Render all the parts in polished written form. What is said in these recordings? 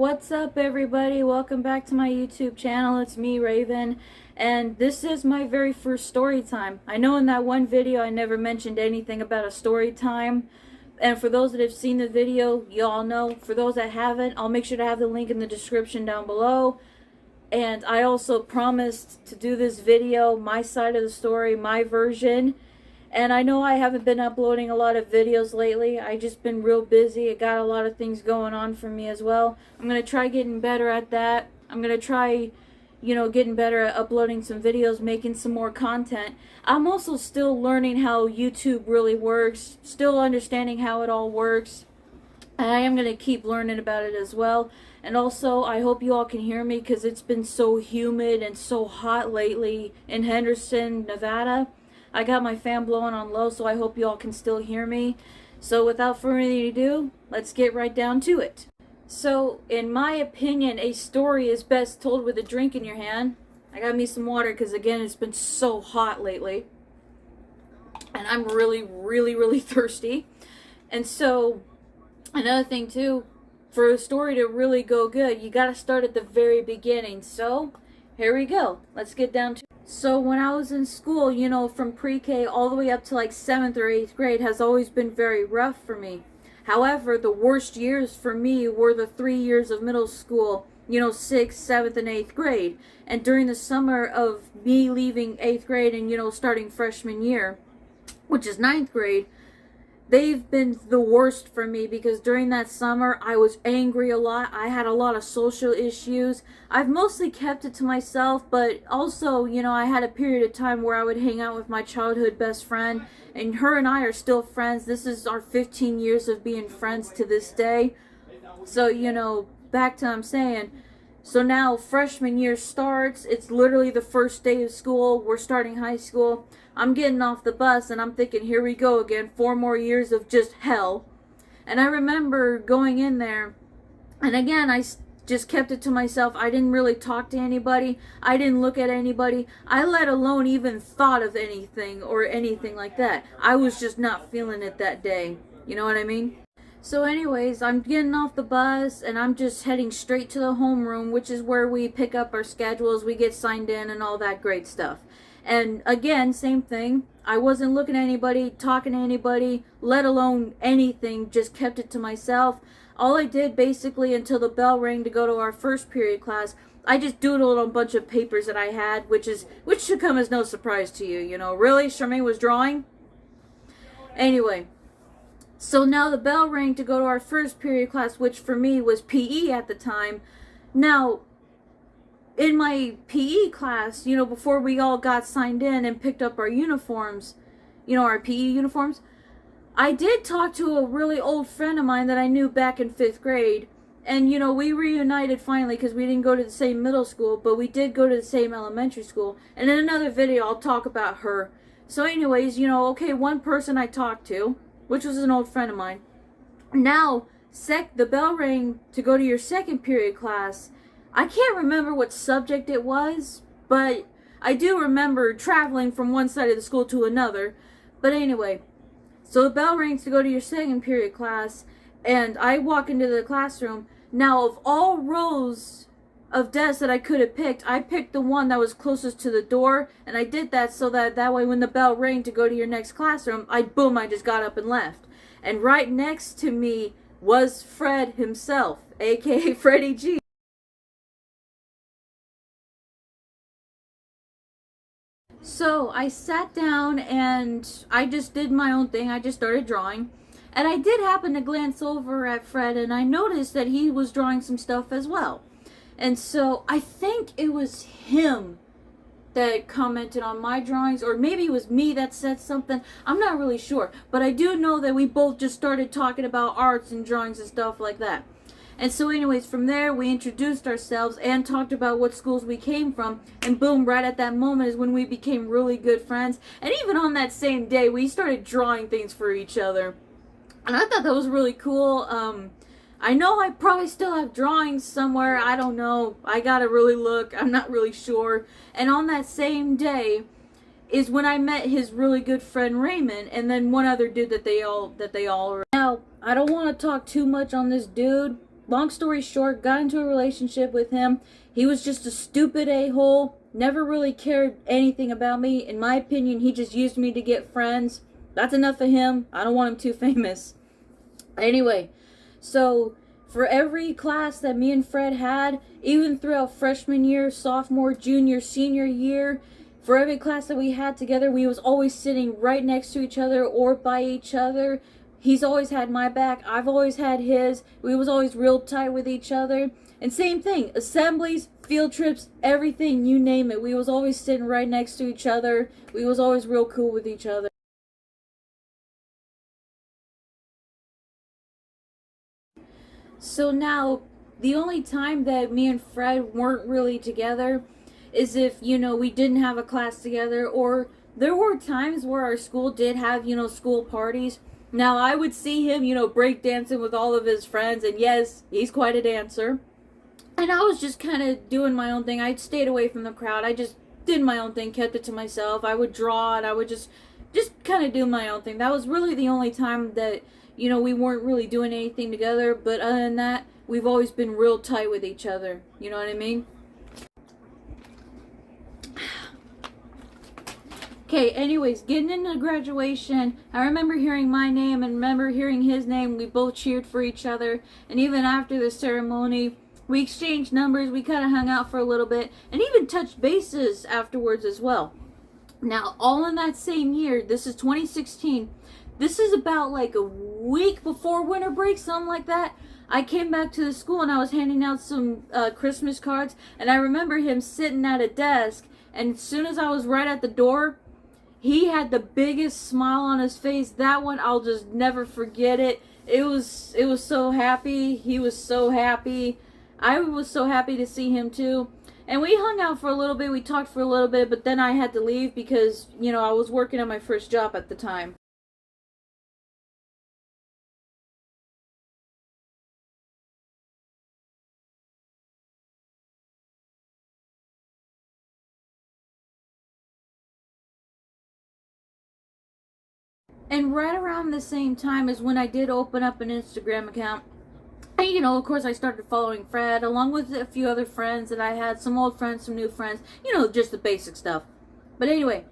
What's up, everybody? Welcome back to my YouTube channel. It's me, Raven, and this is my very first story time. I know in that one video I never mentioned anything about a story time, and for those that have seen the video, you all know. For those that haven't, I'll make sure to have the link in the description down below. And I also promised to do this video, my side of the story, my version. And I know I haven't been uploading a lot of videos lately. I just been real busy. I got a lot of things going on for me as well. I'm going to try getting better at that. I'm going to try, getting better at uploading some videos, making some more content. I'm also still learning how YouTube really works, still understanding how it all works. And I am going to keep learning about it as well. And also, I hope you all can hear me because it's been so humid and so hot lately in Henderson, Nevada. I got my fan blowing on low, so I hope you all can still hear me. So without further ado, let's get right down to it. So, in my opinion, a story is best told with a drink in your hand. I got me some water because, again, it's been so hot lately. And I'm really thirsty. And so, another thing, too, for a story to really go good, you got to start at the very beginning. So, here we go. Let's get down to it. So when I was in school, from pre-K all the way up to like 7th or 8th grade has always been very rough for me. However, the worst years for me were the 3 years of middle school, 6th, 7th, and 8th grade. And during the summer of me leaving 8th grade and, starting freshman year, which is 9th grade, they've been the worst for me because during that summer I was angry a lot. I had a lot of social issues. I've mostly kept it to myself, but also, I had a period of time where I would hang out with my childhood best friend, and her and I are still friends. This is our 15 years of being friends to this day. So, back to what I'm saying. So now freshman year starts. It's literally the first day of school. We're starting high school. I'm getting off the bus and I'm thinking, here we go again. 4 more years of just hell. And I remember going in there, and again, I just kept it to myself. I didn't really talk to anybody. I didn't look at anybody. I let alone even thought of anything or anything like that. I was just not feeling it that day. You know what I mean? So anyways, I'm getting off the bus and I'm just heading straight to the homeroom, which is where we pick up our schedules, we get signed in and all that great stuff. And again, same thing. I wasn't looking at anybody, talking to anybody, let alone anything, just kept it to myself. All I did basically until the bell rang to go to our first period class, I just doodled on a bunch of papers that I had, which should come as no surprise to you, Really? Charmaine was drawing? Anyway. So now the bell rang to go to our first period class, which for me was PE at the time. Now, in my PE class, before we all got signed in and picked up our uniforms, our PE uniforms, I did talk to a really old friend of mine that I knew back in 5th grade. And, we reunited finally because we didn't go to the same middle school, but we did go to the same elementary school. And in another video, I'll talk about her. So anyways, okay, one person I talked to, which was an old friend of mine. Now, the bell rang to go to your second period class. I can't remember what subject it was, but I do remember traveling from one side of the school to another. But anyway, so the bell rings to go to your second period class, and I walk into the classroom. Now, of all rows of desks that I could have picked, I picked the one that was closest to the door, and I did that so that way when the bell rang to go to your next classroom, I just got up and left. And right next to me was Fred himself, aka Freddie G. So I sat down and I just did my own thing. I just started drawing. And I did happen to glance over at Fred, and I noticed that he was drawing some stuff as well. And so I think it was him that commented on my drawings, or maybe it was me that said something. I'm not really sure. But I do know that we both just started talking about arts and drawings and stuff like that. And so anyways, from there, we introduced ourselves and talked about what schools we came from. And boom, right at that moment is when we became really good friends. And even on that same day, we started drawing things for each other. And I thought that was really cool. I know I probably still have drawings somewhere. I don't know. I gotta really look. I'm not really sure. And on that same day is when I met his really good friend Raymond, and then one other dude that they all. Now, I don't want to talk too much on this dude, long story short, got into a relationship with him. He was just a stupid a-hole, never really cared anything about me. In my opinion, he just used me to get friends. That's enough of him. I don't want him too famous. Anyway, so for every class that me and Fred had, even throughout freshman year, sophomore, junior, senior year, for every class that we had together, we was always sitting right next to each other or by each other. He's always had my back. I've always had his. We was always real tight with each other. And same thing, assemblies, field trips, everything, you name it. We was always sitting right next to each other. We was always real cool with each other. So now, the only time that me and Fred weren't really together is if, you know, we didn't have a class together, or there were times where our school did have, you know, school parties. Now, I would see him, you know, break dancing with all of his friends, and yes, he's quite a dancer. And I was just kind of doing my own thing. I stayed away from the crowd. I just did my own thing, kept it to myself. I would draw, and I would just kind of do my own thing. That was really the only time that, you know, we weren't really doing anything together. But other than that, we've always been real tight with each other. You know what I mean? Okay, anyways, getting into graduation, I remember hearing my name and remember hearing his name. We both cheered for each other. And even after the ceremony, we exchanged numbers. We kind of hung out for a little bit and even touched bases afterwards as well. Now, all in that same year, this is 2016. This is about like a week before winter break, something like that. I came back to the school and I was handing out some Christmas cards. And I remember him sitting at a desk. And as soon as I was right at the door, he had the biggest smile on his face. That one, I'll just never forget it. It was so happy. He was so happy. I was so happy to see him too. And we hung out for a little bit. We talked for a little bit, but then I had to leave because, you know, I was working on my first job at the time. And right around the same time is when I did open up an Instagram account. And, you know, of course, I started following Fred, along with a few other friends that I had, some old friends, some new friends, you know, just the basic stuff. But anyway,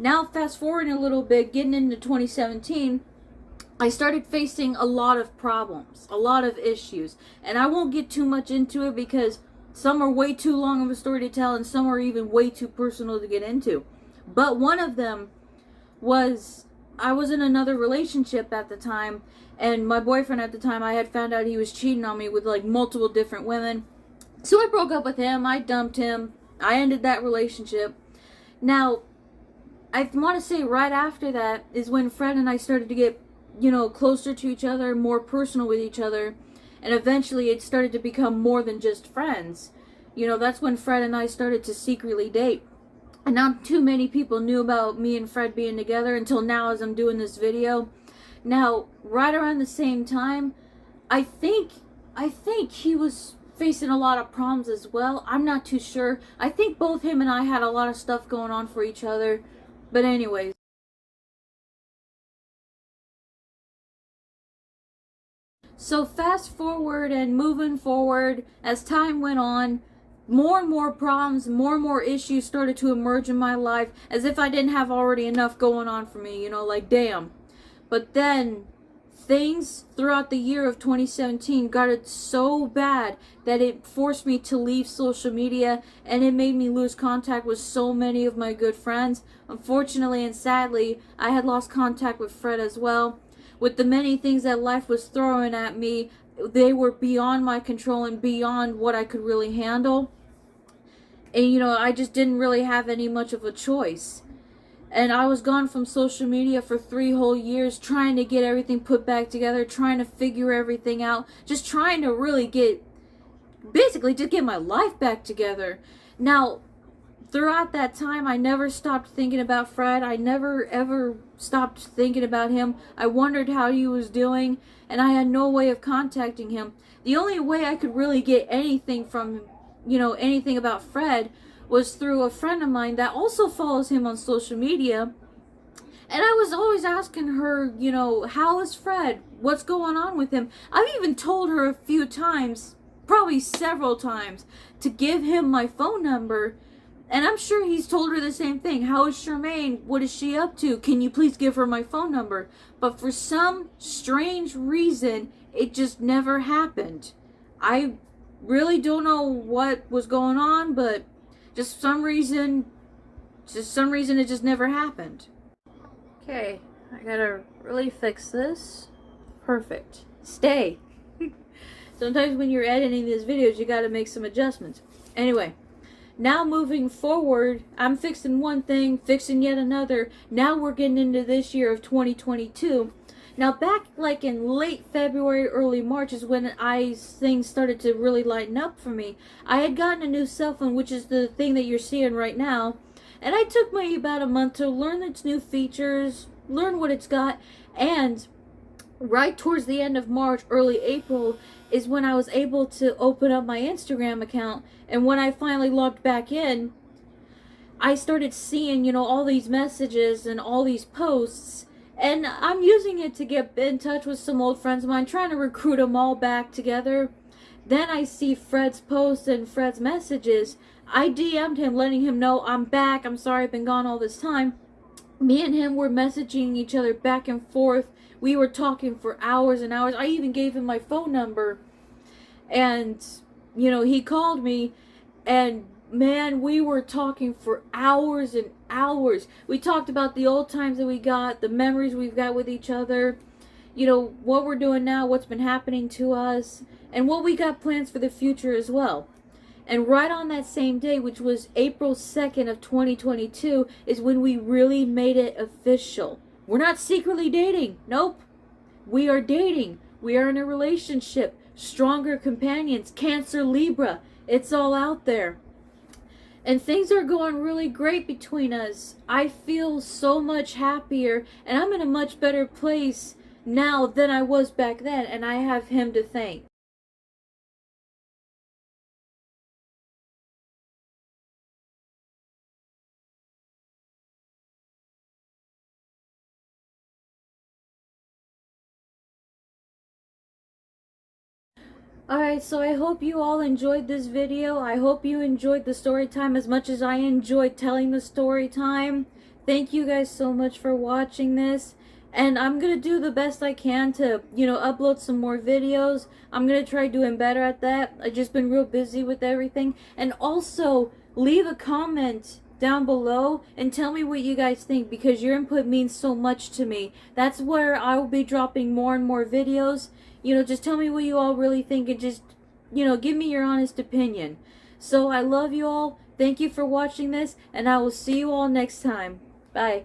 now fast forwarding a little bit, getting into 2017, I started facing a lot of problems, a lot of issues. And I won't get too much into it because some are way too long of a story to tell and some are even way too personal to get into. But one of them was I was in another relationship at the time, and my boyfriend at the time, I had found out he was cheating on me with like multiple different women. So I broke up with him, I dumped him, I ended that relationship. Now, I want to say right after that is when Fred and I started to get, you know, closer to each other, more personal with each other, and eventually it started to become more than just friends. You know, that's when Fred and I started to secretly date. And not too many people knew about me and Fred being together until now as I'm doing this video. Now, right around the same time, I think he was facing a lot of problems as well. I'm not too sure. I think both him and I had a lot of stuff going on for each other. But anyways. So fast forward and moving forward, as time went on, more and more problems, more and more issues started to emerge in my life, as if I didn't have already enough going on for me, you know, like damn. But then things throughout the year of 2017 got it so bad that it forced me to leave social media, and it made me lose contact with so many of my good friends. Unfortunately and sadly, I had lost contact with Fred as well. With the many things that life was throwing at me, they were beyond my control and beyond what I could really handle. And, you know, I just didn't really have any much of a choice. And I was gone from social media for 3 whole years, trying to get everything put back together, trying to figure everything out, just trying to really basically just get my life back together. Now, throughout that time, I never stopped thinking about Fred. I never ever stopped thinking about him. I wondered how he was doing, and I had no way of contacting him. The only way I could really get anything from, you know, anything about Fred was through a friend of mine that also follows him on social media. And I was always asking her, you know, how is Fred? What's going on with him? I've even told her a few times, probably several times, to give him my phone number. And I'm sure he's told her the same thing. How is Charmaine? What is she up to? Can you please give her my phone number? But for some strange reason, it just never happened. I really don't know what was going on, but just some reason it just never happened. Okay, I gotta really fix this. Perfect. Stay. Sometimes when you're editing these videos, you gotta make some adjustments. Anyway, now moving forward, I'm fixing one thing, fixing yet another. Now we're getting into this year of 2022. Now back like in late February, early March is when things started to really lighten up for me. I had gotten a new cell phone, which is the thing that you're seeing right now. And I took me about a month to learn its new features, learn what it's got, and right towards the end of March, early April, is when I was able to open up my Instagram account. And when I finally logged back in, I started seeing, you know, all these messages and all these posts. And I'm using it to get in touch with some old friends of mine, trying to recruit them all back together. Then I see Fred's posts and Fred's messages. I DM'd him, letting him know I'm back. I'm sorry I've been gone all this time. Me and him were messaging each other back and forth. We were talking for hours and hours. I even gave him my phone number. And, you know, he called me. And, man, we were talking for hours and hours. We talked about the old times that we got, the memories we've got with each other. You know, what we're doing now, what's been happening to us, and what we got plans for the future as well. And right on that same day, which was April 2nd of 2022, is when we really made it official. We're not secretly dating. Nope. We are dating. We are in a relationship. Stronger companions. Cancer, Libra. It's all out there. And things are going really great between us. I feel so much happier, and I'm in a much better place now than I was back then, and I have him to thank. Alright, so I hope you all enjoyed this video. I hope you enjoyed the story time as much as I enjoyed telling the story time. Thank you guys so much for watching this. And I'm going to do the best I can to, you know, upload some more videos. I'm going to try doing better at that. I've just been real busy with everything. And also, leave a comment down below and tell me what you guys think, because your input means so much to me. That's where I will be dropping more and more videos. You know, just tell me what you all really think, and just, you know, give me your honest opinion. So I love you all. Thank you for watching this, and I will see you all next time. Bye.